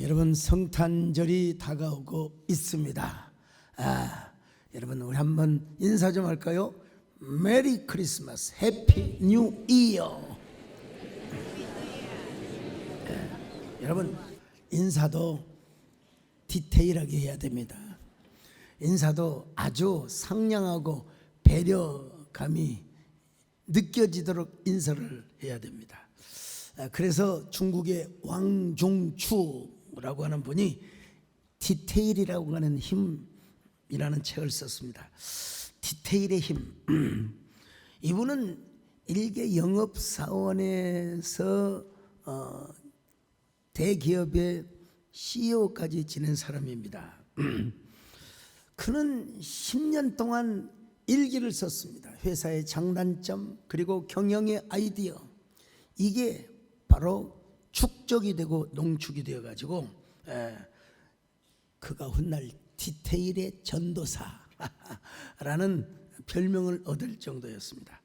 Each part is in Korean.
여러분 성탄절이 다가오고 있습니다. 여러분 우리 한번 인사 좀 할까요? 메리 크리스마스, 해피 뉴 이어. 여러분 인사도 디테일하게 해야 됩니다. 인사도 아주 상냥하고 배려감이 느껴지도록 인사를 해야 됩니다. 그래서 중국의 왕중추라고 하는 분이 디테일이라고 하는 힘이라는 책을 썼습니다. 디테일의 힘. 이분은 일개 영업사원에서 대기업의 CEO까지 지낸 사람입니다. 그는 10년 동안 일기를 썼습니다. 회사의 장단점 그리고 경영의 아이디어, 이게 바로 축적이 되고 농축이 되어 가지고 그가 훗날 디테일의 전도사라는 별명을 얻을 정도였습니다.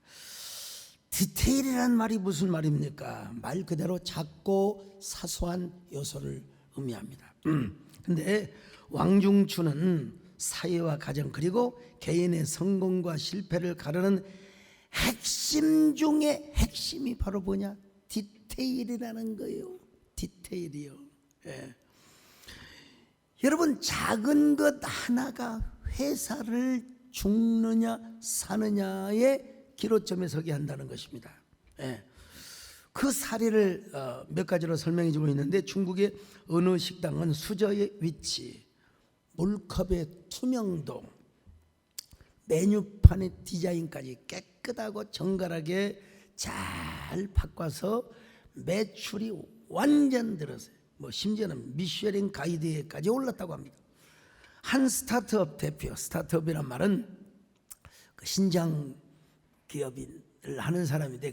디테일이란 말이 무슨 말입니까? 말 그대로 작고 사소한 요소를 의미합니다. 근데 왕중추는 사회와 가정 그리고 개인의 성공과 실패를 가르는 핵심 중에 핵심이 바로 뭐냐? 디테일이라는 거예요. 디테일이요. 여러분 작은 것 하나가 회사를 죽느냐 사느냐의 기로점에 서게 한다는 것입니다. 그 사례를 몇 가지로 설명해 주고 있는데, 중국의 어느 식당은 수저의 위치, 물컵의 투명도, 메뉴판의 디자인까지 깨끗하고 정갈하게 잘 바꿔서 매출이 완전 들었어요. 심지어는 미쉐린 가이드에까지 올랐다고 합니다. 한 스타트업 대표, 스타트업이란 말은 그 신장 기업을 하는 사람인데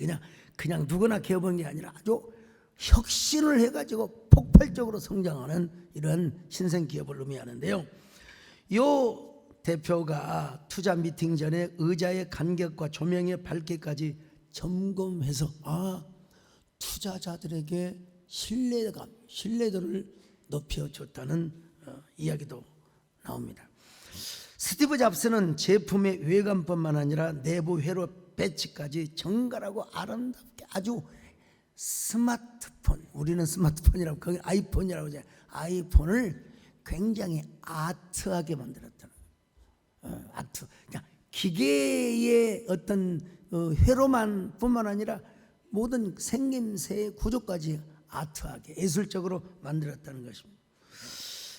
그냥 누구나 기업한 게 아니라 아주 혁신을 해가지고 폭발적으로 성장하는 이런 신생 기업을 의미하는데요. 요 대표가 투자 미팅 전에 의자의 간격과 조명의 밝기까지 점검해서 투자자들에게 신뢰도를 높여줬다는 이야기도 나옵니다. 스티브 잡스는 제품의 외관뿐만 아니라 내부 회로 배치까지 정갈하고 아름답게 아주 스마트폰, 우리는 스마트폰이라고 거기 아이폰이라고 하잖아요. 아이폰을 굉장히 아트하게 만들었다는 거예요. 아트, 그냥 기계의 어떤 회로만 뿐만 아니라 모든 생김새의 구조까지 아트하게 예술적으로 만들었다는 것입니다.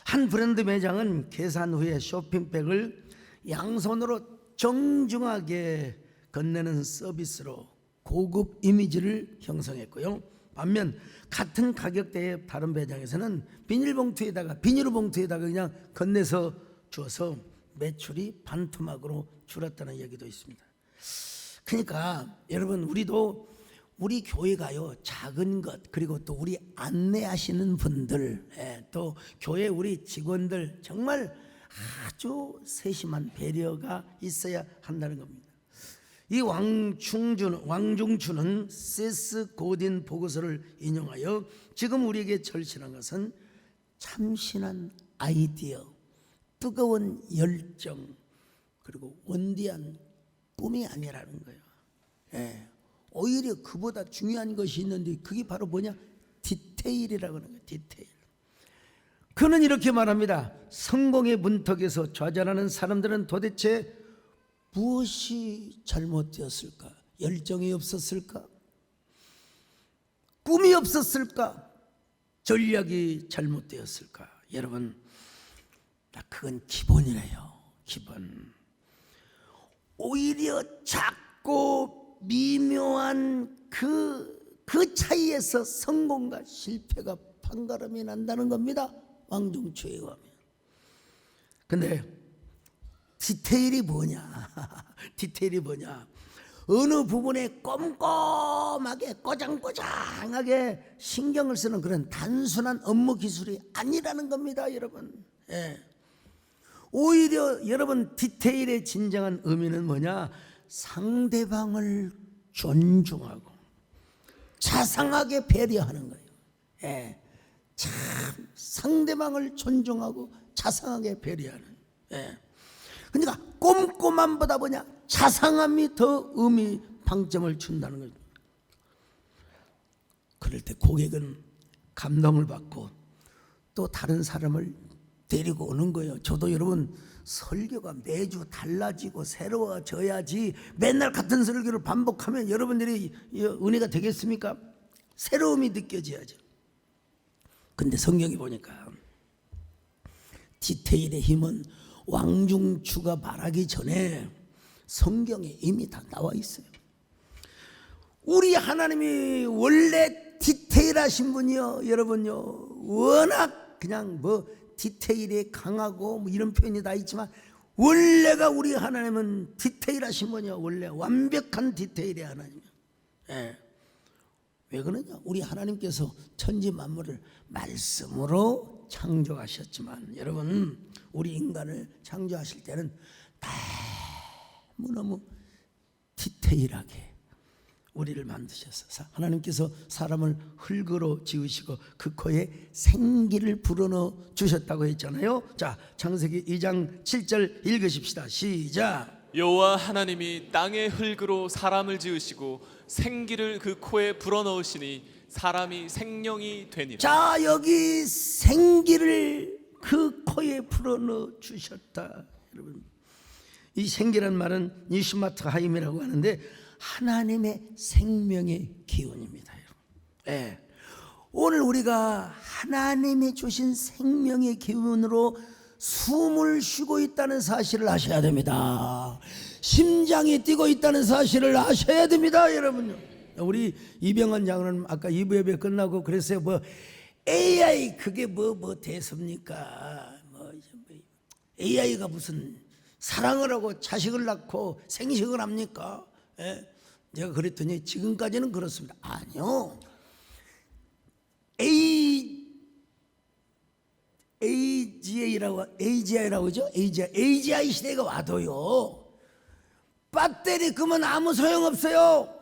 한 브랜드 매장은 계산 후에 쇼핑백을 양손으로 정중하게 건네는 서비스로 고급 이미지를 형성했고요. 반면 같은 가격대의 다른 매장에서는 비닐봉투에다가 그냥 건네서 주어서 매출이 반토막으로 줄었다는 얘기도 있습니다. 그러니까 여러분 우리 교회가요, 작은 것, 그리고 또 우리 안내하시는 분들, 또 교회 우리 직원들 정말 아주 세심한 배려가 있어야 한다는 겁니다. 이 왕중추는 세스 고딘 보고서를 인용하여 지금 우리에게 절실한 것은 참신한 아이디어, 뜨거운 열정, 그리고 원대한 꿈이 아니라는 거예요. 오히려 그보다 중요한 것이 있는데 그게 바로 뭐냐? 디테일이라고 하는 거예요. 디테일. 그는 이렇게 말합니다. 성공의 문턱에서 좌절하는 사람들은 도대체 무엇이 잘못되었을까? 열정이 없었을까? 꿈이 없었을까? 전략이 잘못되었을까? 여러분, 그건 기본이래요. 기본. 오히려 작고 미묘한 그 차이에서 성공과 실패가 판가름이 난다는 겁니다. 왕중추에 의하면. 근데 디테일이 뭐냐? 디테일이 뭐냐? 어느 부분에 꼼꼼하게 꼬장꼬장하게 신경을 쓰는 그런 단순한 업무 기술이 아니라는 겁니다, 여러분. 오히려 여러분 디테일의 진정한 의미는 뭐냐? 상대방을 존중하고 자상하게 배려하는 거예요. 참 상대방을 존중하고 자상하게 배려하는. 그러니까 꼼꼼함보다 뭐냐, 자상함이 더 의미 방점을 준다는 거죠. 그럴 때 고객은 감동을 받고 또 다른 사람을 데리고 오는 거예요. 저도 여러분 설교가 매주 달라지고 새로워져야지 맨날 같은 설교를 반복하면 여러분들이 은혜가 되겠습니까? 새로움이 느껴져야죠. 근데 성경에 보니까 디테일의 힘은 왕중추가 말하기 전에 성경에 이미 다 나와 있어요. 우리 하나님이 원래 디테일하신 분이요, 여러분요, 워낙 그냥 뭐 디테일이 강하고 뭐 이런 표현이 다 있지만 원래가 우리 하나님은 디테일하신 분이요, 원래 완벽한 디테일의 하나님이요. 왜 그러냐? 우리 하나님께서 천지 만물을 말씀으로 창조하셨지만 여러분, 우리 인간을 창조하실 때는 너무너무 디테일하게 우리를 만드셔서 하나님께서 사람을 흙으로 지으시고 그 코에 생기를 불어넣어 주셨다고 했잖아요. 자, 창세기 2장 7절 읽으십시다. 시작. 여호와 하나님이 땅의 흙으로 사람을 지으시고 생기를 그 코에 불어넣으시니 사람이 생명이 되니라. 자, 여기 생기를 그 코에 불어넣어 주셨다. 여러분, 이 생기란 말은 니슈마트 하임이라고 하는데 하나님의 생명의 기운입니다. 여러분. 오늘 우리가 하나님이 주신 생명의 기운으로 숨을 쉬고 있다는 사실을 아셔야 됩니다. 심장이 뛰고 있다는 사실을 아셔야 됩니다, 여러분요. 우리 이병헌 장로는 아까 2부 예배 끝나고 그랬어요. 뭐 AI 그게 뭐 대수입니까? AI가 무슨 사랑을 하고 자식을 낳고 생식을 합니까? 제가 그랬더니 지금까지는 그렇습니다. 아니요. AGI라고 그죠? AGI 시대가 와도요, 배터리 끄면 아무 소용없어요.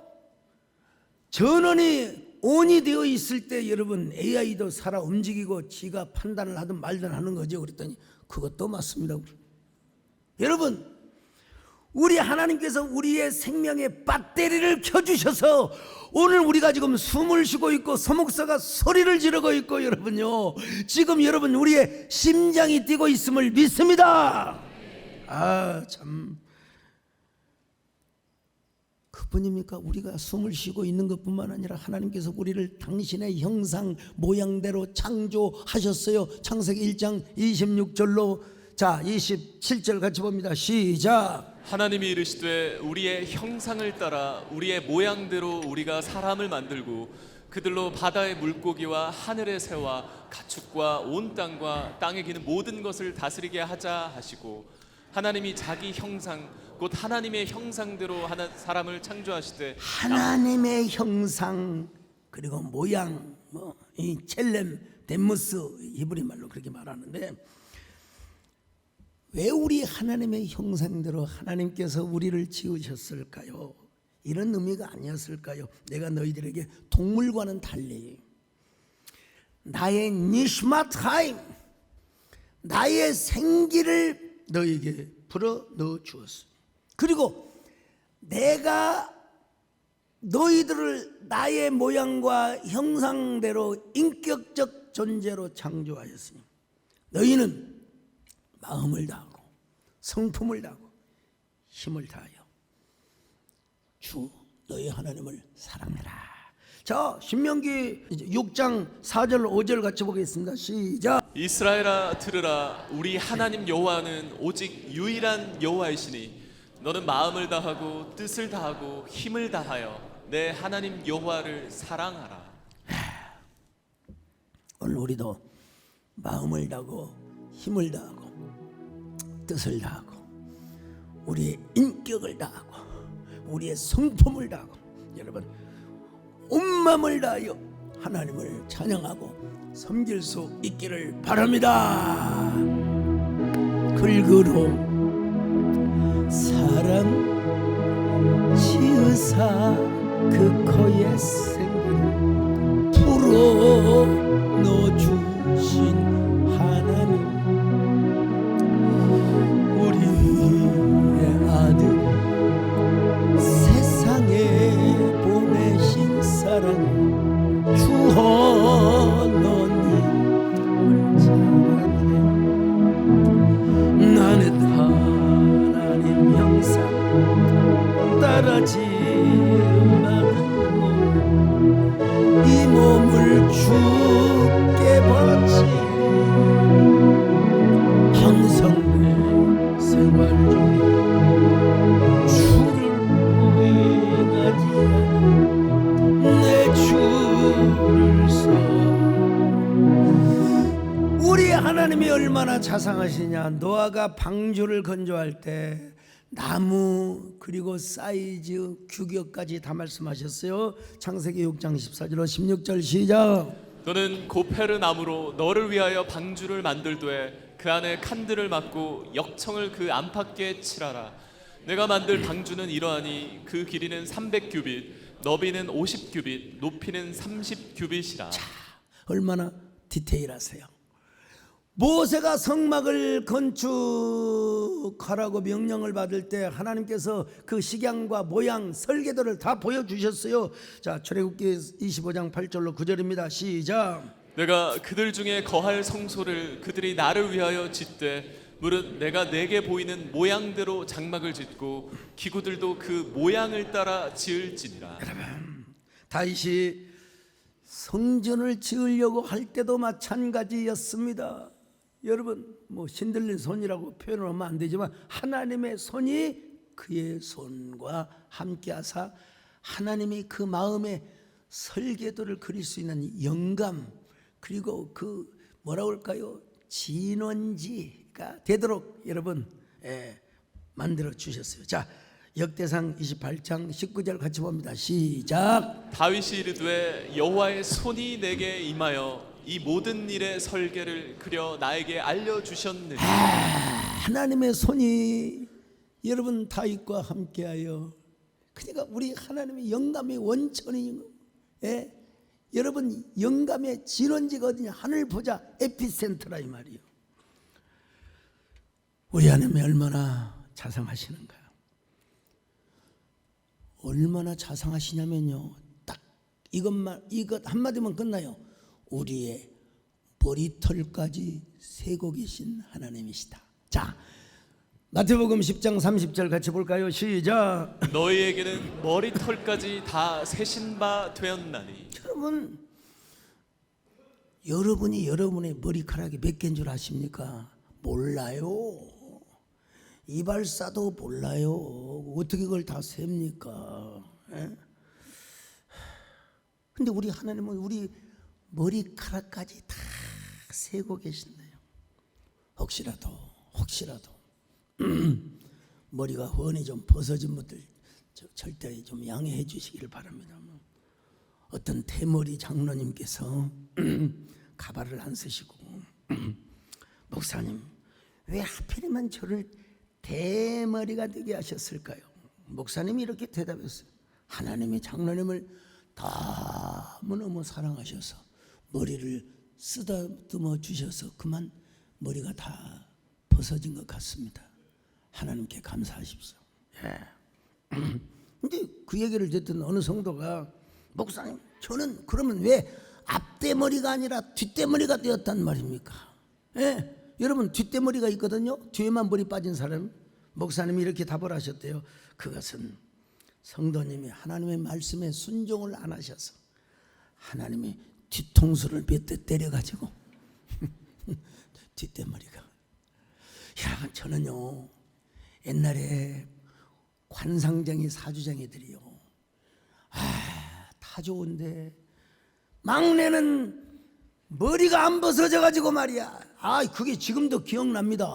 전원이 온이 되어 있을 때 여러분 AI도 살아 움직이고 지가 판단을 하든 말든 하는 거죠. 그랬더니 그것도 맞습니다. 여러분, 우리 하나님께서 우리의 생명의 배터리를 켜주셔서 오늘 우리가 지금 숨을 쉬고 있고 소목사가 소리를 지르고 있고 여러분요, 지금 여러분 우리의 심장이 뛰고 있음을 믿습니다. 참 그뿐입니까? 우리가 숨을 쉬고 있는 것뿐만 아니라 하나님께서 우리를 당신의 형상 모양대로 창조하셨어요. 창세기 1장 26절로 자 27절 같이 봅니다. 시작. 하나님이 이르시되 우리의 형상을 따라 우리의 모양대로 우리가 사람을 만들고 그들로 바다의 물고기와 하늘의 새와 가축과 온 땅과 땅에 기는 모든 것을 다스리게 하자 하시고, 하나님이 자기 형상 곧 하나님의 형상대로 사람을 창조하시되 하나님의 형상 그리고 모양, 이 첼렘 덴무스 히브리 말로 그렇게 말하는데, 왜 우리 하나님의 형상대로 하나님께서 우리를 지으셨을까요? 이런 의미가 아니었을까요? 내가 너희들에게 동물과는 달리 나의 니슈마타임, 나의 생기를 너희에게 불어 넣어 주었어. 그리고 내가 너희들을 나의 모양과 형상대로 인격적 존재로 창조하였으니 너희는 마음을 다하고 성품을 다하고 힘을 다하여 주 너희 하나님을 사랑해라. 자, 신명기 6장 4절 5절 같이 보겠습니다. 시작. 이스라엘아 들으라, 우리 하나님 여호와는 오직 유일한 여호와이시니 너는 마음을 다하고 뜻을 다하고 힘을 다하여 내 하나님 여호와를 사랑하라. 오늘 우리도 마음을 다하고 힘을 다하고 뜻을 다하고 우리의 인격을 다하고 우리의 성품을 다하고 여러분 온 마음을 다하여 하나님을 찬양하고 섬길 수 있기를 바랍니다. 글그로 사람 지으사 그 코에 생기를 불어 넣어주 하나님이 얼마나 자상하시냐. 노아가 방주를 건조할 때 나무 그리고 사이즈 규격까지 다 말씀하셨어요. 창세기 6장 14절로 16절 시작. 너는 고페르 나무로 너를 위하여 방주를 만들되 그 안에 칸들을 막고 역청을 그 안팎에 칠하라. 내가 만들 방주는 이러하니 그 길이는 300규빗, 너비는 50규빗, 높이는 30규빗이라. 얼마나 디테일하세요. 모세가 성막을 건축하라고 명령을 받을 때 하나님께서 그 식양과 모양 설계도를 다 보여주셨어요. 자, 출애굽기 25장 8절로 9절입니다. 시작. 내가 그들 중에 거할 성소를 그들이 나를 위하여 짓되 무릇 내가 내게 보이는 모양대로 장막을 짓고 기구들도 그 모양을 따라 지을지니라. 다윗이 성전을 지으려고 할 때도 마찬가지였습니다. 여러분, 뭐 신들린 손이라고 표현을 하면 안 되지만 하나님의 손이 그의 손과 함께하사 하나님이 그 마음의 설계도를 그릴 수 있는 영감, 그리고 그 뭐라고 할까요? 진원지가 되도록 여러분 만들어 주셨어요. 자, 역대상 28장 19절 같이 봅니다. 시작. 다윗이 이르되 여호와의 손이 내게 임하여 이 모든 일의 설계를 그려 나에게 알려주셨느니. 하나님의 손이 여러분 다윗과 함께하여, 그러니까 우리 하나님의 영감의 원천이 여러분 영감의 진원지가 어디냐? 하늘 보자 에피센터라 이 말이에요. 우리 하나님이 얼마나 자상하시는가. 얼마나 자상하시냐면요, 딱 이것 한마디면 끝나요. 우리의 머리털까지 세고 계신 하나님이시다. 자, 마태복음 10장 30절 같이 볼까요? 시작. 너희에게는 머리털까지 다 세신 바 되었나니. 여러분이 여러분의 머리카락이 몇 개인 줄 아십니까? 몰라요. 이발사도 몰라요. 어떻게 그걸 다 셉니까? 근데 우리 하나님은 우리 머리카락까지 다 세고 계신대요. 혹시라도 머리가 훤히 좀 벗어진 분들 절대 좀 양해해 주시기를 바랍니다. 어떤 대머리 장로님께서 가발을 안 쓰시고 목사님 왜 하필이면 저를 대머리가 되게 하셨을까요? 목사님이 이렇게 대답했어요. 하나님이 장로님을 너무너무 사랑하셔서 머리를 쓰다듬어 주셔서 그만 머리가 다 벗어진 것 같습니다. 하나님께 감사하십시오. 근데 그 얘기를 듣던 어느 성도가 목사님 저는 그러면 왜 앞대머리가 아니라 뒷대머리가 되었단 말입니까? 여러분 뒷대머리가 있거든요. 뒤에만 머리 빠진 사람. 목사님이 이렇게 답을 하셨대요. 그것은 성도님이 하나님의 말씀에 순종을 안 하셔서 하나님이 뒤통수를 몇 대 때려가지고 뒷대머리가. 여러분 저는요 옛날에 관상쟁이 사주쟁이들이요 다 좋은데 막내는 머리가 안 벗어져 가지고 말이야. 그게 지금도 기억납니다.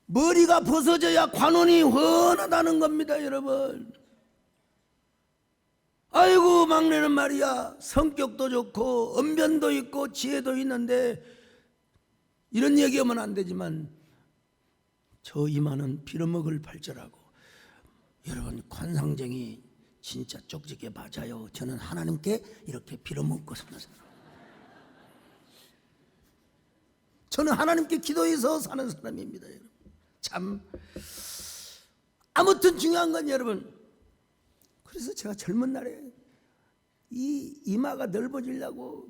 머리가 벗어져야 관원이 훤하다는 겁니다, 여러분. 아이고 막내는 말이야 성격도 좋고 언변도 있고 지혜도 있는데, 이런 얘기하면 안 되지만 저 이마는 빌어먹을 발자라고. 여러분 관상쟁이 진짜 쪽지게 맞아요. 저는 하나님께 이렇게 빌어먹고 사는 사람. 저는 하나님께 기도해서 사는 사람입니다, 여러분. 참 아무튼 중요한 건 여러분, 그래서 제가 젊은 날에 이 이마가 넓어지려고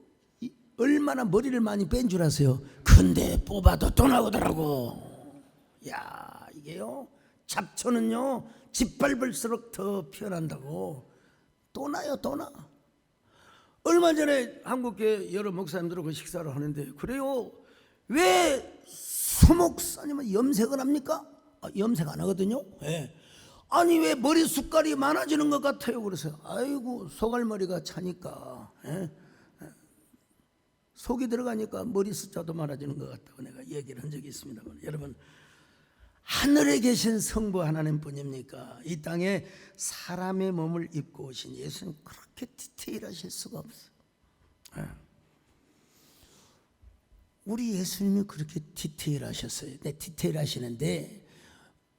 얼마나 머리를 많이 뺀 줄 아세요? 근데 뽑아도 또 나오더라고. 야, 이게요 잡초는요 짓밟을수록 더 피어난다고. 또 나요, 또 나. 얼마 전에 한국교회 여러 목사님들하고 식사를 하는데, 그래요 왜 소목사님은 염색을 합니까? 염색 안 하거든요. 아니 왜 머리 숱깔이 많아지는 것 같아요. 그래서 아이고 소갈머리가 차니까 속이 들어가니까 머리 숫자도 많아지는 것 같다고 내가 얘기를 한 적이 있습니다만, 여러분, 하늘에 계신 성부 하나님뿐입니까? 이 땅에 사람의 몸을 입고 오신 예수님 그렇게 디테일하실 수가 없어요. 우리 예수님이 그렇게 디테일하셨어요. 네, 디테일하시는데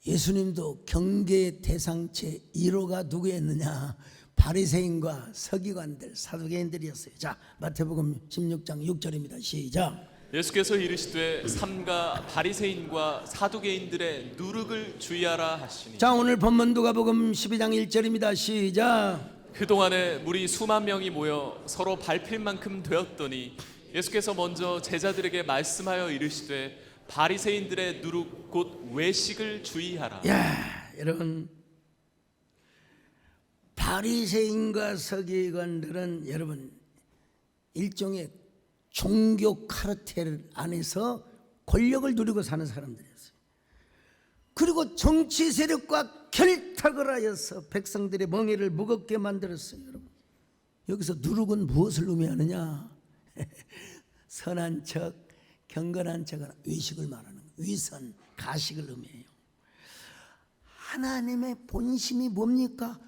예수님도 경계의 대상체 1호가 누구였느냐? 바리새인과 서기관들, 사두개인들이었어요. 자, 마태복음 16장 6절입니다. 시작. 예수께서 이르시되 삼가 바리새인과 사두개인들의 누룩을 주의하라 하시니. 자, 오늘 본문 누가복음 12장 1절입니다. 시작. 그동안에 무리 수만 명이 모여 서로 밟힐 만큼 되었더니 예수께서 먼저 제자들에게 말씀하여 이르시되 바리새인들의 누룩 곧 외식을 주의하라. 야, 여러분, 바리새인과 서기관들은 여러분 일종의 종교 카르텔 안에서 권력을 누리고 사는 사람들이었어요. 그리고 정치 세력과 결탁을 하여서 백성들의 멍에를 무겁게 만들었어요. 여러분, 여기서 누룩은 무엇을 의미하느냐? 선한 척, 경건한 척은 외식을 말하는 거예요. 위선, 가식을 의미해요. 하나님의 본심이 뭡니까?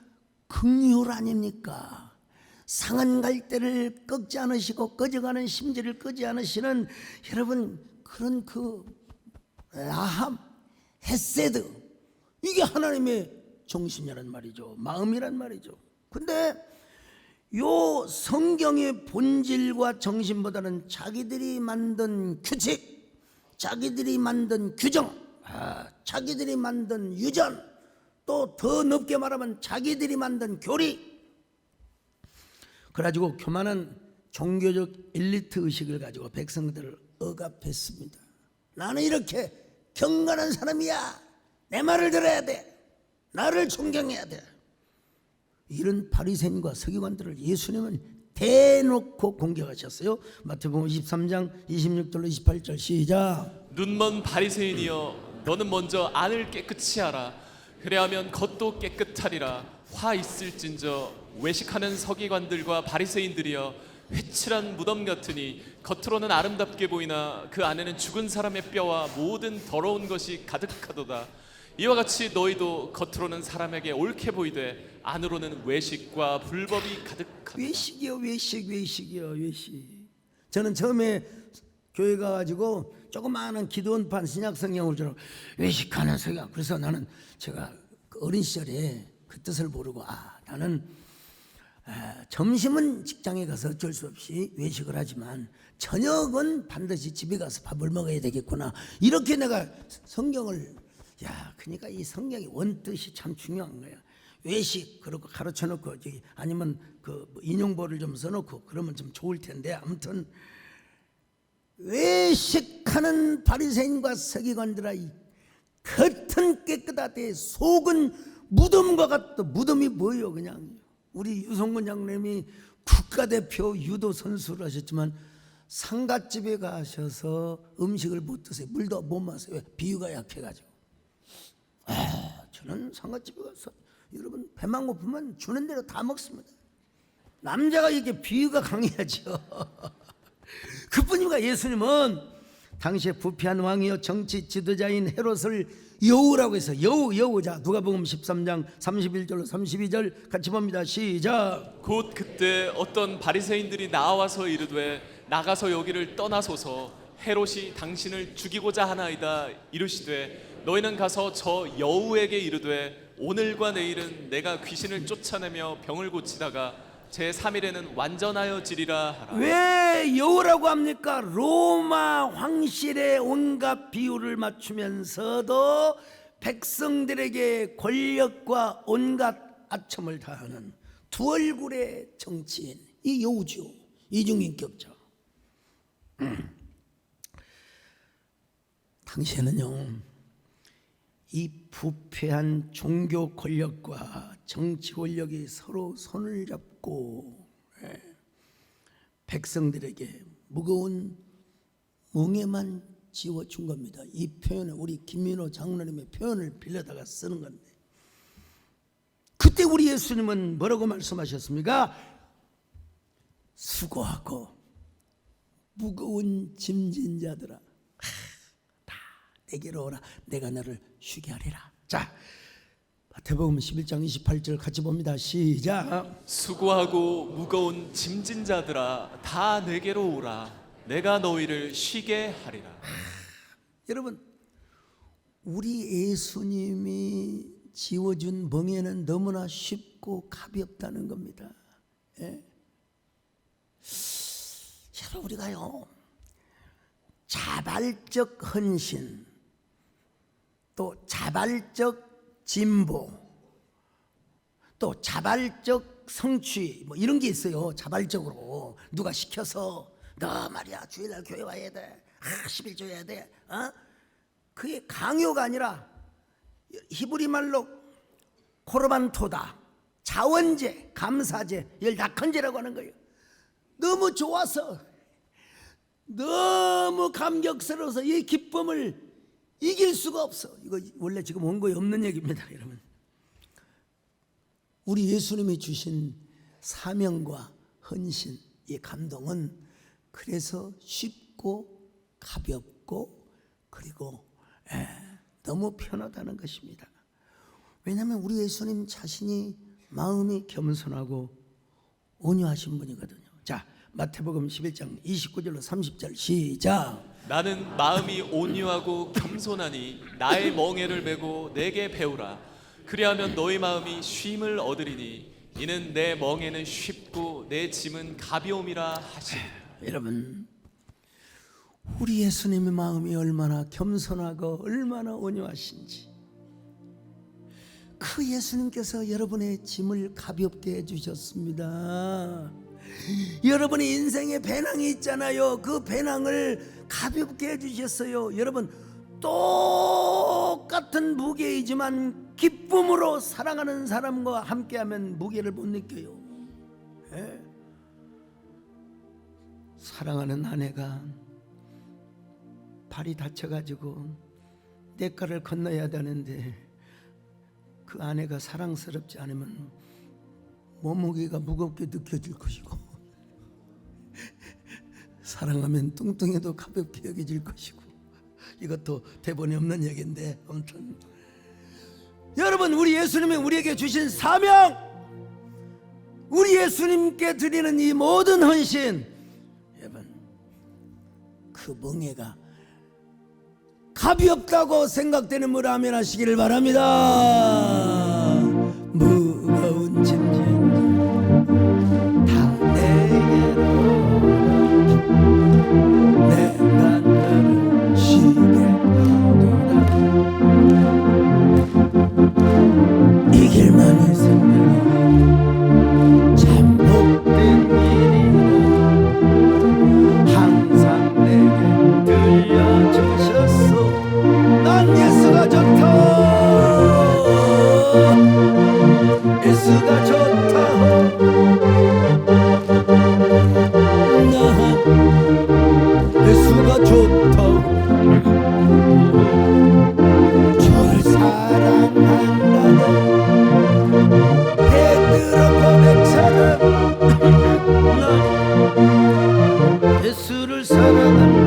긍휼 아닙니까? 상한 갈대를 꺾지 않으시고 꺼져가는 심지를 끄지 않으시는 여러분 그런 그 라함, 헤세드, 이게 하나님의 정신이란 말이죠. 마음이란 말이죠. 근데 요 성경의 본질과 정신보다는 자기들이 만든 규칙, 자기들이 만든 규정, 자기들이 만든 유전, 또 더 높게 말하면 자기들이 만든 교리, 그래가지고 교만한 종교적 엘리트 의식을 가지고 백성들을 억압했습니다. 나는 이렇게 경건한 사람이야. 내 말을 들어야 돼. 나를 존경해야 돼. 이런 바리새인과 서기관들을 예수님은 대놓고 공격하셨어요. 마태복음 23장 26절로 28절 시작. 눈먼 바리새인이여 너는 먼저 안을 깨끗이 하라. 그래야면 겉도 깨끗하리라. 화 있을진저 외식하는 서기관들과 바리새인들이여 회칠한 무덤 같으니 겉으로는 아름답게 보이나 그 안에는 죽은 사람의 뼈와 모든 더러운 것이 가득하도다. 이와 같이 너희도 겉으로는 사람에게 옳게 보이되 안으로는 외식과 불법이 가득하다. 외식이요, 외식이요, 외식. 저는 처음에 교회 가가지고 조그마한 기도원판 신약 성경을 좀 외식하는 성경. 그래서 나는 제가 어린 시절에 그 뜻을 모르고 나는 점심은 직장에 가서 어쩔 수 없이 외식을 하지만 저녁은 반드시 집에 가서 밥을 먹어야 되겠구나. 이렇게 내가 성경을 그러니까 이 성경의 원뜻이 참 중요한 거야. 외식 그렇고 가르쳐 놓고 아니면 그 인용보를 좀 써놓고 그러면 좀 좋을 텐데, 아무튼 외식하는 바리새인과 서기관들아, 이 겉은 깨끗하되 속은 무덤과 같다. 무덤이 뭐예요? 그냥 우리 유성근 장님이 국가대표 유도 선수를 하셨지만 상갓집에 가셔서 음식을 못 드세요. 물도 못 마세요. 왜? 비위가 약해가지고. 저는 상갓집에 가서 여러분 배만 고프면 주는 대로 다 먹습니다. 남자가 이게 비위가 강해야죠. 그뿐이가 예수님은 당시에 부패한 왕이요 정치 지도자인 헤롯을 여우라고 해서 여우. 자, 누가복음 13장 31절로 32절 같이 봅니다. 시작. 곧 그때 어떤 바리새인들이 나와서 이르되 나가서 여기를 떠나소서 헤롯이 당신을 죽이고자 하나이다. 이르시되 너희는 가서 저 여우에게 이르되 오늘과 내일은 내가 귀신을 쫓아내며 병을 고치다가 제3일에는 완전하여지리라 하라. 왜 여우라고 합니까? 로마 황실의 온갖 비유를 맞추면서도 백성들에게 권력과 온갖 아첨을 다하는 두 얼굴의 정치인, 이 여우죠. 이중인격자. 당시에는요, 이 부패한 종교 권력과 정치 권력이 서로 손을 잡고 백성들에게 무거운 멍에만 지워준 겁니다. 이 표현을 우리 김민호 장로님의 표현을 빌려다가 쓰는 건데, 그때 우리 예수님은 뭐라고 말씀하셨습니까? 수고하고 무거운 짐진 자들아 다 내게로 오라. 내가 너를 쉬게 하리라. 자, 마태복음 11장 28절 같이 봅니다. 시작. 수고하고 무거운 짐진 자들아 다 내게로 오라. 내가 너희를 쉬게 하리라. 여러분, 우리 예수님이 지워준 멍에는 너무나 쉽고 가볍다는 겁니다. 예? 여러분, 우리가요 자발적 헌신, 또 자발적 진보, 또 자발적 성취, 뭐 이런 게 있어요. 자발적으로 누가 시켜서 너 말이야 주일날 교회 와야 돼, 11조 해야 돼, 그게 강요가 아니라 히브리 말로 코르반토다, 자원제, 감사제, 이걸 낙헌제라고 하는 거예요. 너무 좋아서, 너무 감격스러워서 이 기쁨을 이길 수가 없어. 이거 원래 지금 원고에 없는 얘기입니다, 여러분. 우리 예수님이 주신 사명과 헌신, 이 감동은 그래서 쉽고 가볍고 그리고 너무 편하다는 것입니다. 왜냐하면 우리 예수님 자신이 마음이 겸손하고 온유하신 분이거든요. 자, 마태복음 11장 29절로 30절 시작. 나는 마음이 온유하고 겸손하니 나의 멍에를 메고 내게 배우라. 그리하면 너희 마음이 쉼을 얻으리니 이는 내 멍에는 쉽고 내 짐은 가벼움이라 하시니. 여러분, 우리 예수님의 마음이 얼마나 겸손하고 얼마나 온유하신지, 그 예수님께서 여러분의 짐을 가볍게 해주셨습니다. 여러분의 인생에 배낭이 있잖아요. 그 배낭을 가볍게 해주셨어요. 여러분, 똑같은 무게이지만 기쁨으로 사랑하는 사람과 함께하면 무게를 못 느껴요. 사랑하는 아내가 발이 다쳐가지고 냇가를 건너야 되는데 그 아내가 사랑스럽지 않으면 몸무게가 무겁게 느껴질 것이고, 사랑하면 뚱뚱해도 가볍게 여겨질 것이고, 이것도 대본에 없는 얘기인데, 아무튼 여러분, 우리 예수님이 우리에게 주신 사명, 우리 예수님께 드리는 이 모든 헌신, 여러분, 그 멍에가 가볍다고 생각되는 분 아멘 하시기를 바랍니다. 무거운 짐진 다 내게로 내가 너를 쉬게 하리라. 이 길만이 생명이 참 복된 일이라 항상 내게 들려주셨소. 난 예수가 좋다, 예수가 좋다, 나 예수가 좋다, 주를 사랑한다고 베드로 고백처럼 나 예수를 사랑한다.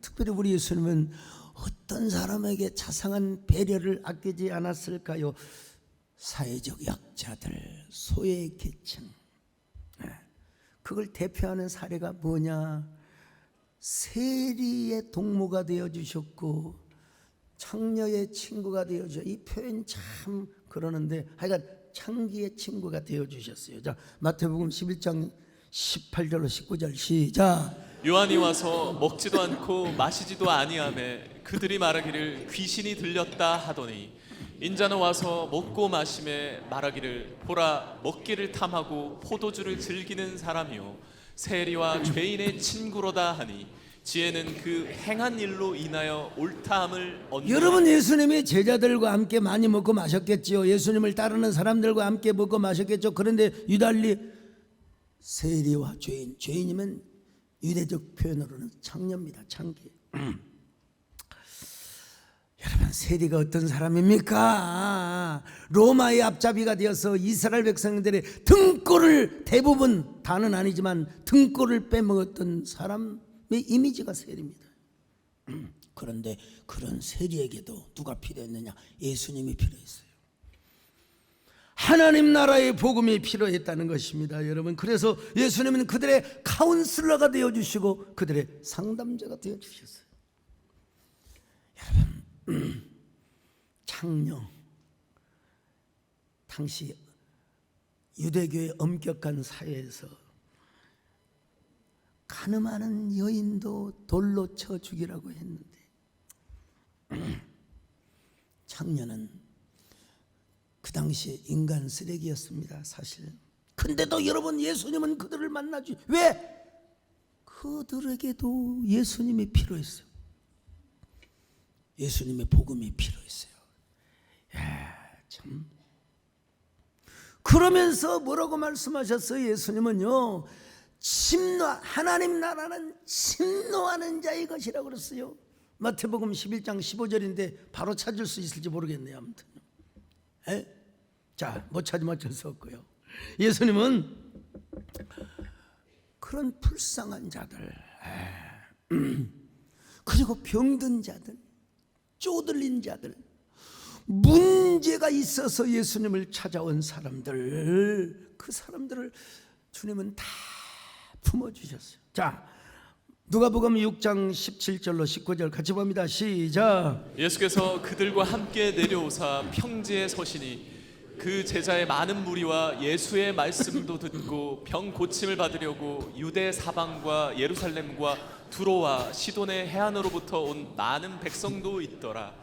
특별히 우리 예수님은 어떤 사람에게 자상한 배려를 아끼지 않았을까요? 사회적 약자들, 소외계층, 그걸 대표하는 사례가 뭐냐? 세리의 동무가 되어주셨고 창녀의 친구가 되어주셨고, 이 표현이 참 그러는데 하여간 창기의 친구가 되어주셨어요. 자, 마태복음 11장 18절로 19절 시작. 요한이 와서 먹지도 않고 마시지도 아니하매 그들이 말하기를 귀신이 들렸다 하더니 인자는 와서 먹고 마심에 말하기를 보라 먹기를 탐하고 포도주를 즐기는 사람이요 세리와 죄인의 친구로다 하니 지혜는 그 행한 일로 인하여 옳다함을 얻는. 여러분, 예수님이 제자들과 함께 많이 먹고 마셨겠지요. 예수님을 따르는 사람들과 함께 먹고 마셨겠죠. 그런데 유달리 세리와 죄인, 죄인이면 유대적 표현으로는 창녀입니다. 창기. 여러분, 세리가 어떤 사람입니까? 로마의 앞잡이가 되어서 이스라엘 백성들의 등골을, 대부분 다는 아니지만 등골을 빼먹었던 사람의 이미지가 세리입니다. 그런데 그런 세리에게도 누가 필요했느냐? 예수님이 필요했어요. 하나님 나라의 복음이 필요했다는 것입니다, 여러분. 그래서 예수님은 그들의 카운슬러가 되어주시고 그들의 상담자가 되어주셨어요. 여러분, 창녀, 당시 유대교의 엄격한 사회에서 가늠하는 여인도 돌로 쳐 죽이라고 했는데 창녀는 그 당시에 인간 쓰레기였습니다, 사실. 근데도 여러분, 예수님은 그들을 만나주. 왜? 그들에게도 예수님이 필요했어요. 예수님의 복음이 필요했어요. 야, 참. 그러면서 뭐라고 말씀하셨어요? 예수님은요, 하나님 나라는 침노하는 자의 것이라고 그랬어요. 마태복음 11장 15절인데 바로 찾을 수 있을지 모르겠네요. 아무튼. 자, 못 찾으면 어쩔 수 없고요. 예수님은 그런 불쌍한 자들, 그리고 병든 자들, 쪼들린 자들, 문제가 있어서 예수님을 찾아온 사람들, 그 사람들을 주님은 다 품어주셨어요. 자, 누가복음 6장 17절로 19절 같이 봅니다. 시작. 예수께서 그들과 함께 내려오사 평지에 서시니 그 제자의 많은 무리와 예수의 말씀도 듣고 병 고침을 받으려고 유대 사방과 예루살렘과 두로와 시돈의 해안으로부터 온 많은 백성도 있더라.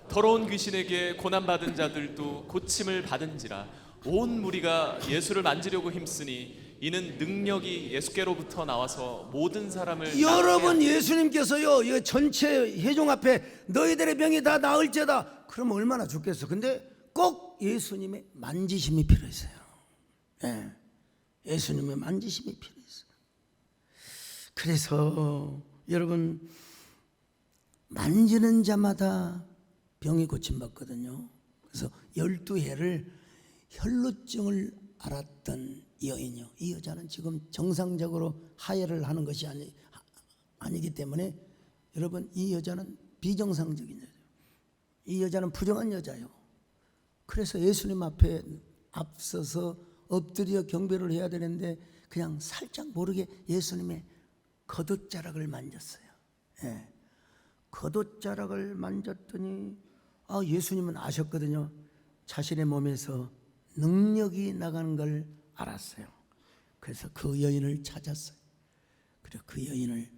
더러운 귀신에게 고난받은 자들도 고침을 받은지라. 온 무리가 예수를 만지려고 힘쓰니 이는 능력이 예수께로부터 나와서 모든 사람을 여러분, 예수님께서요, 이 전체 회중 앞에 너희들의 병이 다 나을지어다 그러면 얼마나 좋겠어. 근데 꼭 예수님의 만지심이 필요했어요. 예수님의 만지심이 필요했어요. 그래서 여러분, 만지는 자마다 병이 고침받거든요. 그래서 12해를 혈루증을 앓았던 여인이요, 이 여자는 지금 정상적으로 하혈을 하는 것이 아니기 때문에 여러분, 이 여자는 비정상적인 여자예요. 이 여자는 부정한 여자예요. 그래서 예수님 앞에 앞서서 엎드려 경배를 해야 되는데 그냥 살짝 모르게 예수님의 겉옷자락을 만졌어요. 겉옷자락을 만졌더니 예수님은 아셨거든요. 자신의 몸에서 능력이 나가는 걸 알았어요. 그래서 그 여인을 찾았어요. 그리고 그 여인을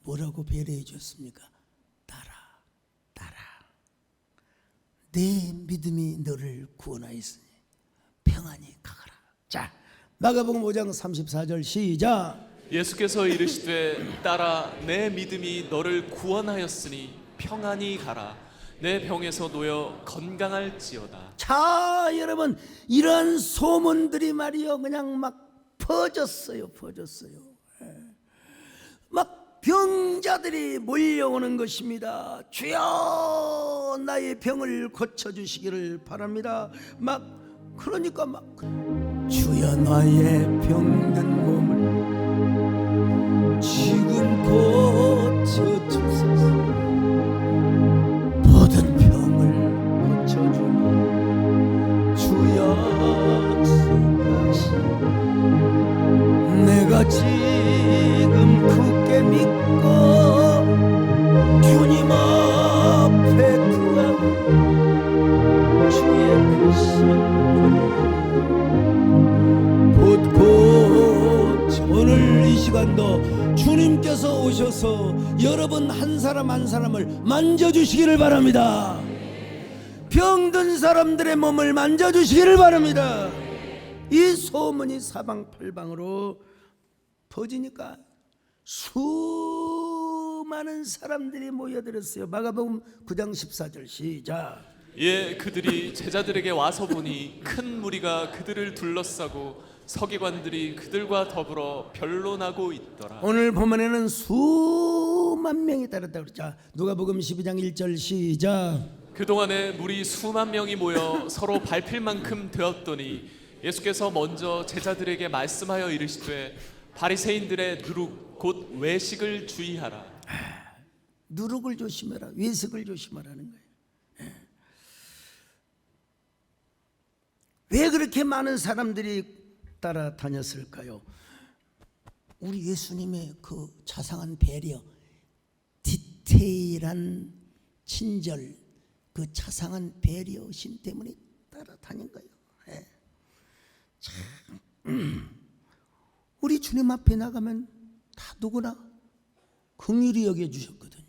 뭐라고 배려해 줬습니까? 따라, 내 믿음이 너를 구원하였으니 평안히 가거라. 자, 마가복음 5장 34절 시작. 예수께서 이르시되 따라 내 믿음이 너를 구원하였으니 평안히 가라. 내 병에서 놓여 건강할지어다. 자, 여러분, 이런 소문들이 말이요 그냥 막 퍼졌어요. 막 병자들이 몰려오는 것입니다. 주여, 나의 병을 고쳐주시기를 바랍니다. 그러니까 주여, 나의 병든 몸을 지금 고쳐주소서. 모든 병을 고쳐주니 주여 수고하시. 내가 지금 굳게 믿고 주님 앞에 구하고 주의 곧 오늘 이 시간도 주님께서 오셔서 여러분 한 사람 한 사람을 만져주시기를 바랍니다. 병든 사람들의 몸을 만져주시기를 바랍니다. 이 소문이 사방팔방으로 퍼지니까 수많은 사람들이 모여들었어요. 마가복음 9장 14절 시작. 그들이 제자들에게 와서 보니 큰 무리가 그들을 둘러싸고 서기관들이 그들과 더불어 변론하고 있더라. 오늘 본문에는 수만 명이 따랐다고 그랬죠. 누가복음 12장 1절 시작. 그동안에 무리 수만 명이 모여 서로 밟힐 만큼 되었더니 예수께서 먼저 제자들에게 말씀하여 이르시되 바리새인들의 누룩 곧 외식을 주의하라. 누룩을 조심해라, 외식을 조심하라는 거예요. 왜 그렇게 많은 사람들이 따라다녔을까요? 우리 예수님의 그 자상한 배려, 디테일한 친절, 그 자상한 배려심 때문에 따라다닌 거예요. 참, 우리 주님 앞에 나가면 다 누구나 긍휼히 여겨주셨거든요.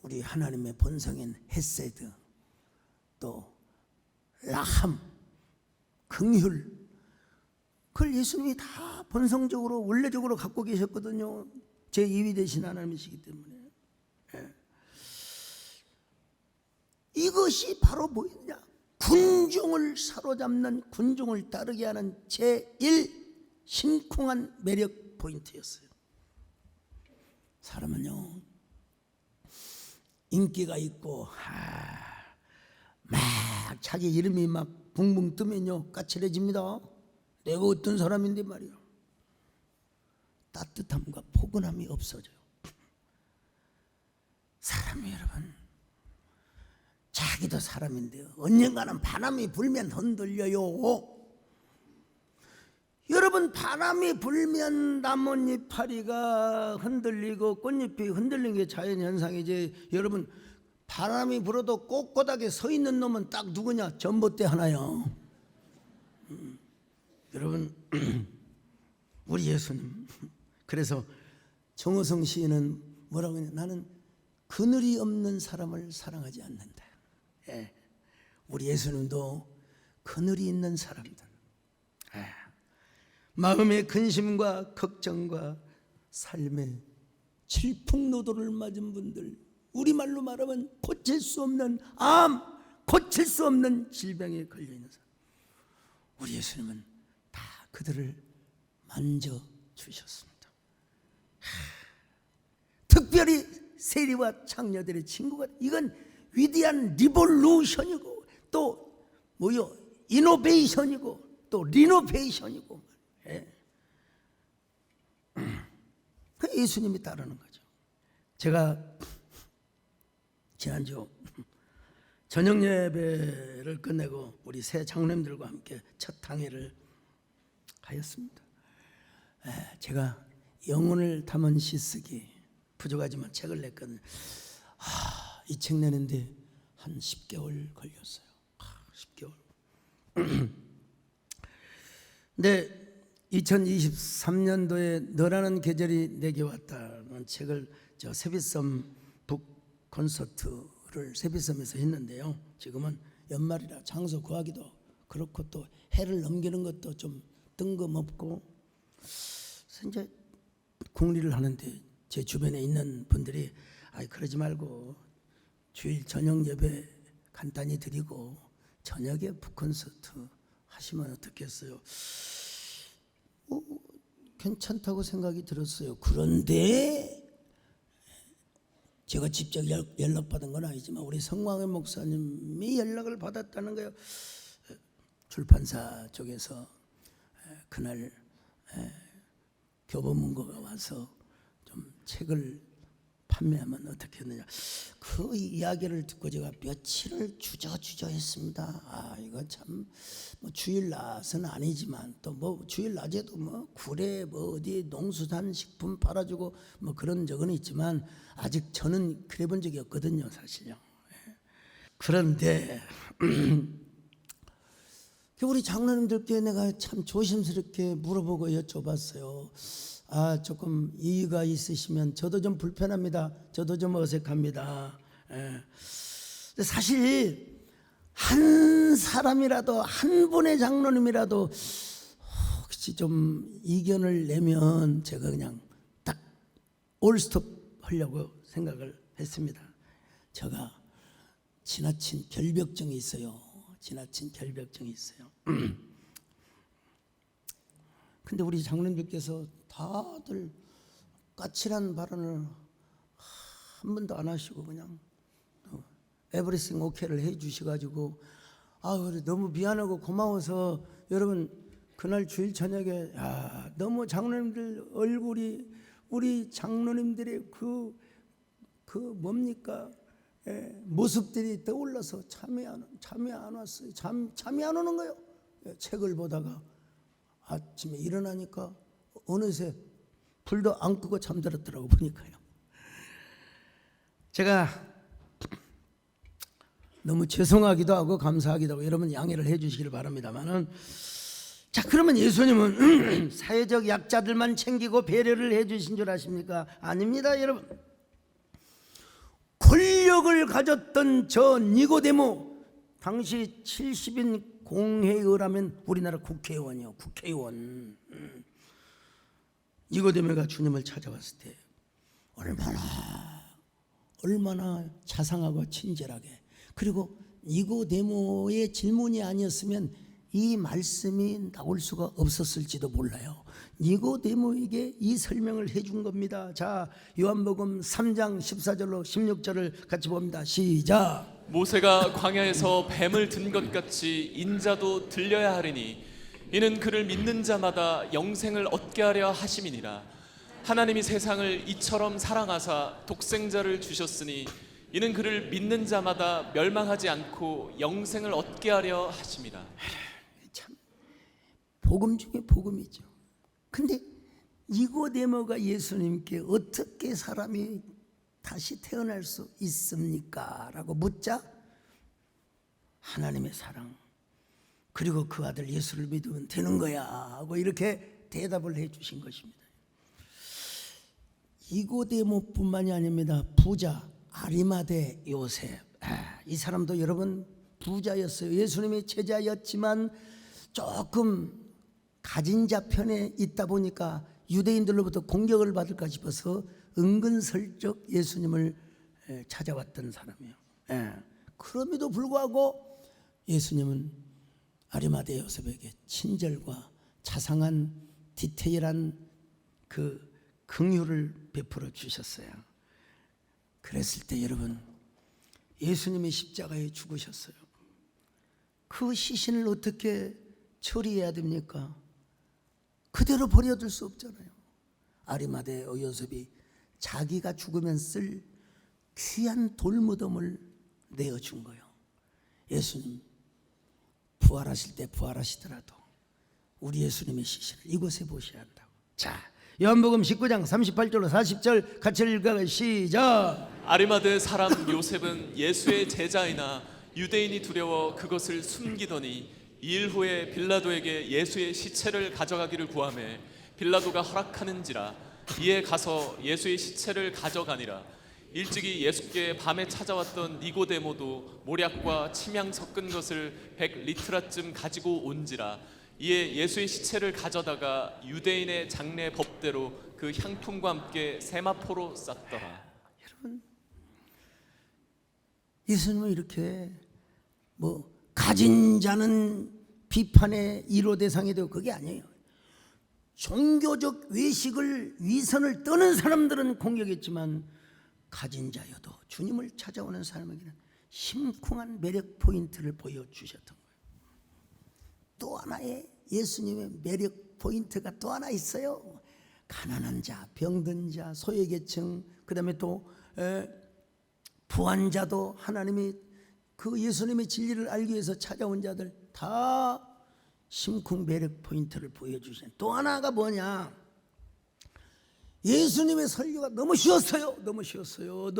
우리 하나님의 본성인 헤세드, 또 라함, 긍휼, 그걸 예수님이 다 본성적으로 원래적으로 갖고 계셨거든요. 제2위 되신 하나님이시기 때문에. 이것이 바로 뭐였냐? 군중을 사로잡는, 군중을 따르게 하는 제1 심쿵한 매력 포인트였어요. 사람은요, 인기가 있고 막 자기 이름이 막 붕붕 뜨면요 까칠해집니다. 내가 어떤 사람인데 말이야. 따뜻함과 포근함이 없어져요. 사람이 여러분, 자기도 사람인데 언젠가는 바람이 불면 흔들려요. 여러분, 바람이 불면 나뭇잎파리가 흔들리고 꽃잎이 흔들리는 게 자연현상이지. 여러분, 바람이 불어도 꼿꼿하게 서 있는 놈은 딱 누구냐? 전봇대 하나요. 여러분, 우리 예수님, 그래서 정호성 시인은 뭐라고 하냐? 나는 그늘이 없는 사람을 사랑하지 않는다. 우리 예수님도 그늘이 있는 사람들, 마음의 근심과 걱정과 삶의 질풍노도를 맞은 분들, 우리말로 말하면 고칠 수 없는 암, 고칠 수 없는 질병에 걸려있는 사람, 우리 예수님은 다 그들을 만져주셨습니다. 특별히 세리와 창녀들의 친구가, 이건 위대한 리볼루션이고 또 뭐요? 이노베이션이고 또 리노베이션이고, 그 예수님이 따르는 거죠. 제가 지난주 저녁 예배를 끝내고 우리 새 장로님들과 함께 첫 당회를 하였습니다. 제가 영혼을 담은 시쓰기, 부족하지만 책을 냈거든요. 이 책 내는데 한 10개월 걸렸어요. 10개월. 근데 2023년도에 너라는 계절이 내게 왔다는 책을 저 세비섬 북 콘서트를 세비섬에서 했는데요. 지금은 연말이라 장소 구하기도 그렇고 또 해를 넘기는 것도 좀 뜬금없고, 그래서 이제 궁리를 하는데 제 주변에 있는 분들이 그러지 말고 주일 저녁 예배 간단히 드리고 저녁에 북콘서트 하시면 어떻겠어요? 괜찮다고 생각이 들었어요. 그런데 제가 직접 연락받은 건 아니지만 우리 성광회 목사님이 연락을 받았다는 거예요. 출판사 쪽에서 그날 교보문고가 와서 좀 책을 판매하면 어떻겠느냐, 그 이야기를 듣고 제가 며칠을 주저주저했습니다. 이거 참 뭐 주일 낮은 아니지만 또 뭐 주일 낮에도 뭐 구례 뭐 어디 농수산 식품 팔아주고 뭐 그런 적은 있지만 아직 저는 그래 본 적이 없거든요, 사실요. 그런데 우리 장로님들께 내가 참 조심스럽게 물어보고 여쭤봤어요. 조금 이의가 있으시면 저도 좀 불편합니다. 저도 좀 어색합니다. 사실 한 사람이라도, 한 분의 장로님이라도 혹시 좀 이견을 내면 제가 그냥 딱 올스톱 하려고 생각을 했습니다. 제가 지나친 결벽증이 있어요. 지나친 결벽증이 있어요. 근데 우리 장로님들께서 다들 까칠한 발언을 한 번도 안 하시고 그냥 에브리싱 오케이를 해 주셔가지고 너무 미안하고 고마워서 여러분 그날 주일 저녁에 너무 장로님들 얼굴이 우리 장로님들의 그 뭡니까 모습들이 떠올라서 잠이 안 왔어요. 잠이 안 오는 거예요. 책을 보다가 아침에 일어나니까 어느새 불도 안 끄고 잠들었더라고 보니까요. 제가 너무 죄송하기도 하고 감사하기도 하고 여러분 양해를 해 주시길 바랍니다만은, 자, 그러면 예수님은 사회적 약자들만 챙기고 배려를 해 주신 줄 아십니까? 아닙니다, 여러분. 권력을 가졌던 저 니고데모, 당시 70인 공회의라면 우리나라 국회의원이요, 국회의원. 니고데모가 주님을 찾아왔을 때 얼마나 자상하고 친절하게, 그리고 니고데모의 질문이 아니었으면 이 말씀이 나올 수가 없었을지도 몰라요. 니고데모에게 이 설명을 해준 겁니다. 자, 요한복음 3장 14절로 16절을 같이 봅니다. 시작. 모세가 광야에서 뱀을 든 것 같이 인자도 들려야 하리니 이는 그를 믿는 자마다 영생을 얻게 하려 하심이니라. 하나님이 세상을 이처럼 사랑하사 독생자를 주셨으니 이는 그를 믿는 자마다 멸망하지 않고 영생을 얻게 하려 하심이라. 참 복음 중에 복음이죠. 근데 니고데모가 예수님께 어떻게 사람이 다시 태어날 수 있습니까? 라고 묻자 하나님의 사랑, 그리고 그 아들 예수를 믿으면 되는 거야 하고 이렇게 대답을 해 주신 것입니다. 니고데모뿐만이 아닙니다. 부자 아리마대 요셉, 이 사람도 여러분 부자였어요. 예수님의 제자였지만 조금 가진 자 편에 있다 보니까 유대인들로부터 공격을 받을까 싶어서 은근슬쩍 예수님을 찾아왔던 사람이에요. 그럼에도 불구하고 예수님은 아리마대 요셉에게 친절과 자상한 디테일한 그 긍휼을 베풀어 주셨어요. 그랬을 때 여러분, 예수님이 십자가에 죽으셨어요. 그 시신을 어떻게 처리해야 됩니까? 그대로 버려둘 수 없잖아요. 아리마대 요셉이 자기가 죽으면 쓸 귀한 돌무덤을 내어준 거예요. 예수님 부활하실 때 부활하시더라도 우리 예수님의 시신을 이곳에 보셔야 한다고. 자, 요한복음 19장 38절로 40절 같이 읽어요. 시작. 아리마대 사람 요셉은 예수의 제자이나 유대인이 두려워 그것을 숨기더니 2일 후에 빌라도에게 예수의 시체를 가져가기를 구하매 빌라도가 허락하는지라. 이에 가서 예수의 시체를 가져가니라. 일찍이 예수께 밤에 찾아왔던 니고데모도 모략과 침향 섞은 것을 100리트라쯤 가지고 온지라. 이에 예수의 시체를 가져다가 유대인의 장례 법대로 그 향품과 함께 세마포로 쌌더라. 여러분, 예수님은 이렇게 가진 자는 비판의 1호 대상이 되고 그게 아니에요. 종교적 외식을 위선을 떠는 사람들은 공격했지만 가진 자여도 주님을 찾아오는 사람에게는 심쿵한 매력 포인트를 보여주셨던 거예요. 또 하나의 예수님의 매력 포인트가 또 하나 있어요. 가난한 자, 병든 자, 소외계층, 그 다음에 또 부한 자도 하나님이 그 예수님의 진리를 알기 위해서 찾아온 자들 다 심쿵 매력 포인트를 보여주신. 또 하나가 뭐냐, 예수님의 설교가 너무 쉬웠어요. 너무 쉬웠어요.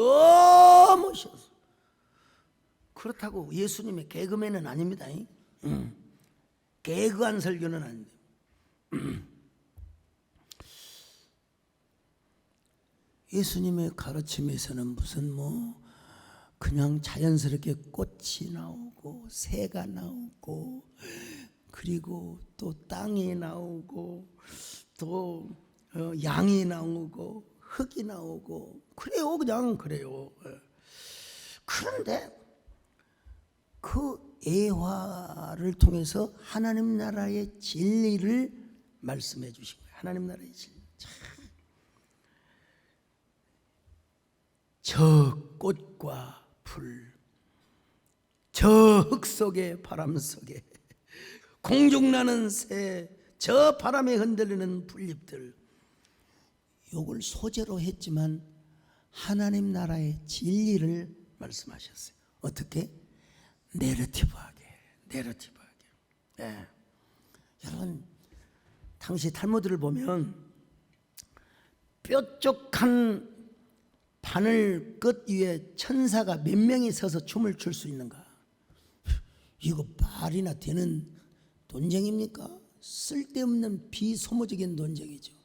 그렇다고 예수님의 개그맨은 아닙니다. 개그한 설교는 아닌데 예수님의 가르침에서는 무슨 그냥 자연스럽게 꽃이 나오고 새가 나오고 그리고 또 땅이 나오고 또 양이 나오고 흙이 나오고 그래요. 그냥 그래요. 그런데 그 애화를 통해서 하나님 나라의 진리를 말씀해 주신 거예요. 하나님 나라의 진리. 저 꽃과 풀, 저 흙 속에 바람 속에 공중 나는 새, 저 바람에 흔들리는 풀잎들, 요걸 소재로 했지만 하나님 나라의 진리를 말씀하셨어요. 어떻게? 내러티브하게. 예. 여러분, 당시 탈무드를 보면 뾰족한 바늘 끝 위에 천사가 몇 명이 서서 춤을 출 수 있는가? 이거 말이나 되는 논쟁입니까? 쓸데없는 비소모적인 논쟁이죠.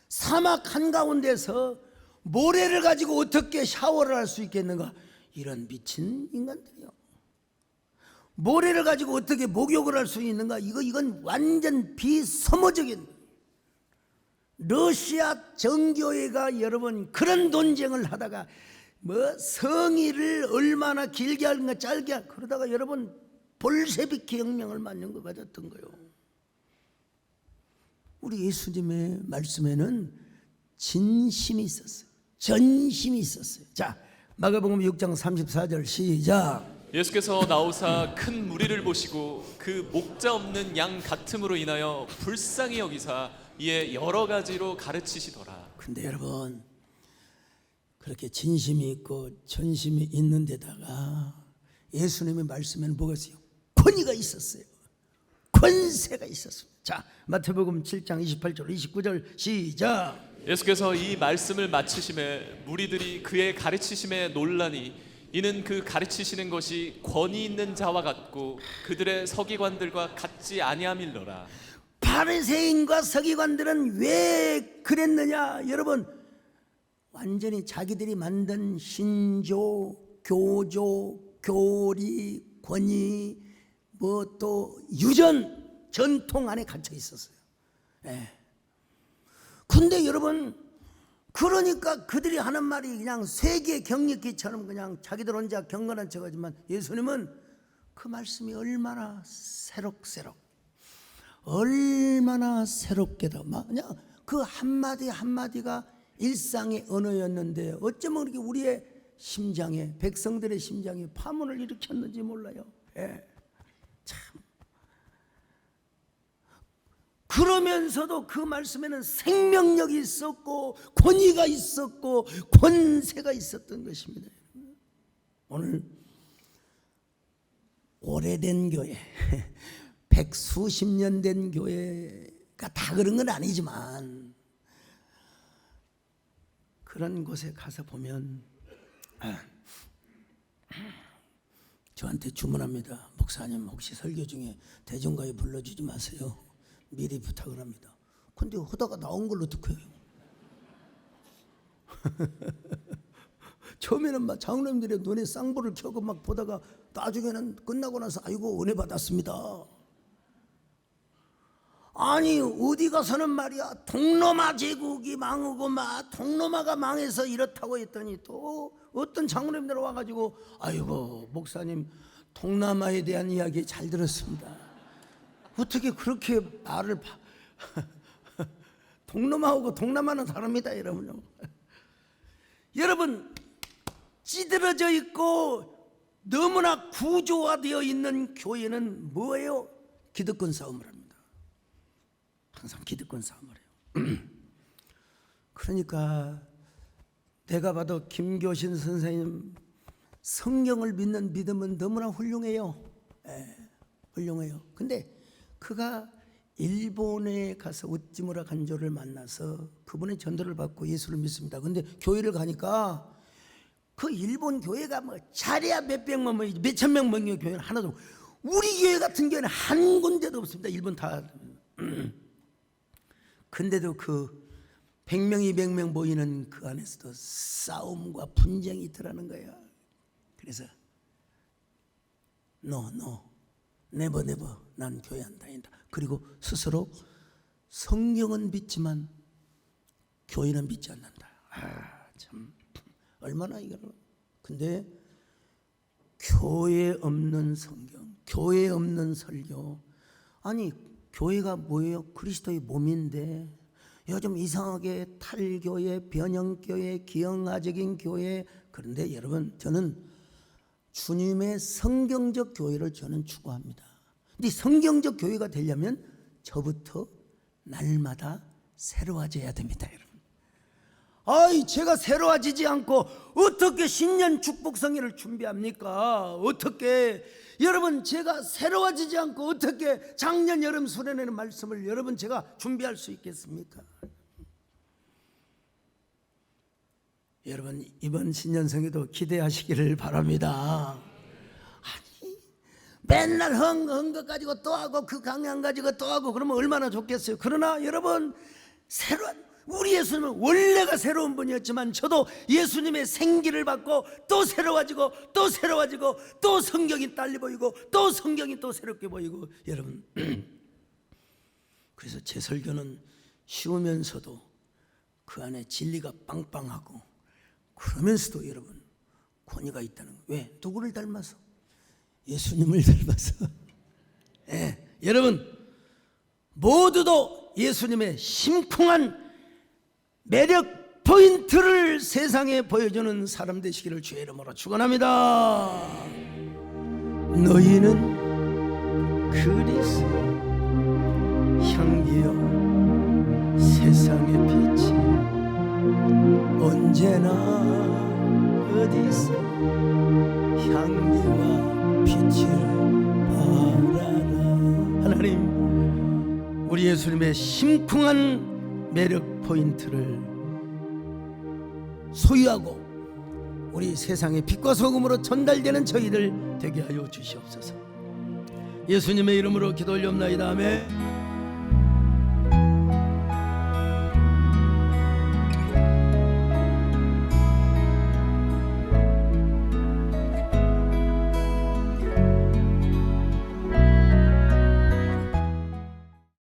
사막 한가운데서 모래를 가지고 어떻게 샤워를 할 수 있겠는가? 이런 미친 인간들이요. 모래를 가지고 어떻게 목욕을 할 수 있는가? 이건 완전 비소모적인. 러시아 정교회가 여러분 그런 논쟁을 하다가 뭐 성의를 얼마나 길게 하는가 짧게 하는가 그러다가 여러분 볼셰비키 혁명을 맞는 것 같았던 거예요. 우리 예수님의 말씀에는 진심이 있었어요. 전심이 있었어요. 자, 마가복음 6장 34절 시작. 예수께서 나오사 큰 무리를 보시고 그 목자 없는 양 같음으로 인하여 불쌍히 여기사 이에 여러 가지로 가르치시더라. 근데 여러분 그렇게 진심이 있고 전심이 있는 데다가 예수님의 말씀에는 뭐가 있어요? 권위가 있었어요. 권세가 있었습니다. 자, 마태복음 7장 28절 29절 시작. 예수께서 이 말씀을 마치심에 무리들이 그의 가르치심에 놀라니 이는 그 가르치시는 것이 권위 있는 자와 같고 그들의 서기관들과 같지 아니함일러라. 바리새인과 서기관들은 왜 그랬느냐? 여러분 완전히 자기들이 만든 신조, 교조, 교리, 권위, 뭐 또 유전, 전통 안에 갇혀 있었어요. 근데 여러분 그러니까 그들이 하는 말이 그냥 세계 경력기처럼 그냥 자기들 혼자 경건한 척하지만 예수님은 그 말씀이 얼마나 새록새록 얼마나 새롭게도 그냥 그 한마디 한마디가 일상의 언어였는데 어쩌면 이렇게 우리의 심장에 백성들의 심장에 파문을 일으켰는지 몰라요. 참. 그러면서도 그 말씀에는 생명력이 있었고 권위가 있었고 권세가 있었던 것입니다. 오늘 오래된 교회 백수십 년 된 교회가 다 그런 건 아니지만 그런 곳에 가서 보면 저한테 주문합니다. 목사님 혹시 설교 중에 대중가요 불러주지 마세요. 미리 부탁을 합니다. 근데 하다가 나온 걸 어떡해요? 처음에는 막 장로님들의 눈에 쌍불을 켜고 막 보다가 나중에는 끝나고 나서 아이고 은혜 받았습니다. 아니 어디 가서는 말이야 동로마 제국이 망하고 막 동로마가 망해서 이렇다고 했더니 또 어떤 장로님들 와가지고 아이고 목사님 동남아에 대한 이야기 잘 들었습니다. 어떻게 그렇게 말을 동남아하고 동남아는 다릅니다 여러분. 여러분 찌들어져 있고 너무나 구조화되어 있는 교회는 뭐예요? 기득권 싸움을 합니다. 항상 기득권 싸움을 해요. 그러니까 내가 봐도 김교신 선생님 성경을 믿는 믿음은 너무나 훌륭해요. 훌륭해요. 근데 그가 일본에 가서 우찌무라 간조를 만나서 그분의 전도를 받고 예수를 믿습니다. 근데 교회를 가니까 그 일본 교회가 뭐 자리야 몇백만 명, 몇천 명 모이는 교회는 하나도 없고 우리 교회 같은 교회는 한 군데도 없습니다. 일본 다. 근데도 그 100명, 200명 모이는 그 안에서도 싸움과 분쟁이 있더라는 거야. 그래서 never 난 교회 안 다닌다. 그리고 스스로 성경은 믿지만 교회는 믿지 않는다. 참 얼마나 이거를. 근데 교회 없는 성경, 교회 없는 설교. 아니 교회가 뭐예요? 그리스도의 몸인데 요즘 이상하게 탈교회, 변형교회, 기형아적인 교회. 그런데 여러분 저는 주님의 성경적 교회를 저는 추구합니다. 근데 성경적 교회가 되려면 저부터 날마다 새로워져야 됩니다, 여러분. 아이, 제가 새로워지지 않고 어떻게 신년 축복 성회를 준비합니까? 어떻게, 여러분, 제가 새로워지지 않고 어떻게 작년 여름 수련회는 말씀을 여러분 제가 준비할 수 있겠습니까? 여러분, 이번 신년 성회도 기대하시기를 바랍니다. 아니, 맨날 헌 것 가지고 또 하고 그 강연 가지고 또 하고 그러면 얼마나 좋겠어요. 그러나 여러분, 우리 예수님은 원래가 새로운 분이었지만 저도 예수님의 생기를 받고 또 새로워지고 또 새로워지고 또 성경이 딸리 보이고 또 성경이 또 새롭게 보이고, 여러분, 그래서 제 설교는 쉬우면서도 그 안에 진리가 빵빵하고 그러면서도 여러분 권위가 있다는 거예요. 왜? 누구를 닮아서? 예수님을 닮아서. 예, 여러분 모두도 예수님의 심쿵한 매력 포인트를 세상에 보여주는 사람 되시기를 주의 이름으로 축원합니다. 너희는 그리스도 향기여 세상의 빛이 언제나 어디서 향기와 빛을 발하라. 하나님, 우리 예수님의 심쿵한 매력 포인트를 소유하고 우리 세상의 빛과 소금으로 전달되는 저희들 되게 하여 주시옵소서. 예수님의 이름으로 기도 올리옵나이다. 아멘.